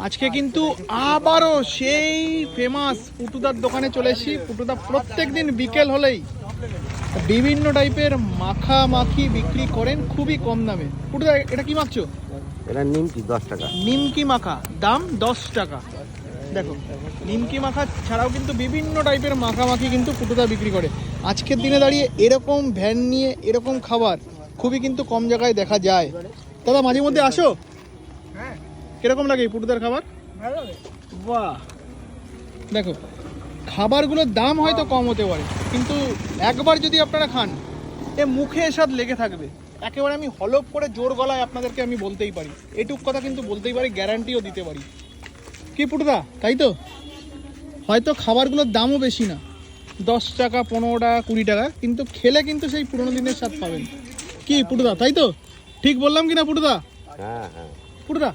আজকে কিন্তু আবারও সেই ফেমাস পুটুদার দোকানে চলে এসেছি। পুটুদা প্রত্যেকদিন বিকেল হলেই বিভিন্ন টাইপের মাখা মাখি বিক্রি করেন খুবই কম দামে। পুটুদা এটা কি মাখছো? এটা নিমকি 10 টাকা। নিমকি মাখা, দাম 10 টাকা। দেখো, নিমকি মাখা ছাড়াও কিন্তু বিভিন্ন টাইপের মাখামাখি কিন্তু পুটুদা বিক্রি করে। আজকের দিনে দাঁড়িয়ে এরকম ভ্যান নিয়ে এরকম খাবার খুবই কিন্তু কম জায়গায় দেখা যায়। দাদা মাঝে মধ্যে আসো? কিরকম লাগে এই পুটুদার খাবার? বাহ, দেখো খাবারগুলোর দাম হয়তো কম হতে পারে, কিন্তু একবার যদি আপনারা খান এ মুখে স্বাদ লেগে থাকবে। একেবারে আমি হলপ করে জোর গলায় আপনাদেরকে আমি বলতেই পারি, এটুক কথা কিন্তু বলতেই পারি, গ্যারান্টিও দিতে পারি। কি পুটুদা, তাই তো? হয়তো খাবারগুলোর দামও বেশি না, 10 টাকা 15 টাকা 20 টাকা, কিন্তু খেলে কিন্তু সেই পুরোনো দিনের স্বাদ পাবেন। কি পুটুদা, তাই তো? ঠিক বললাম কি না পুটুদা? হ্যাঁ হ্যাঁ। পুটুদা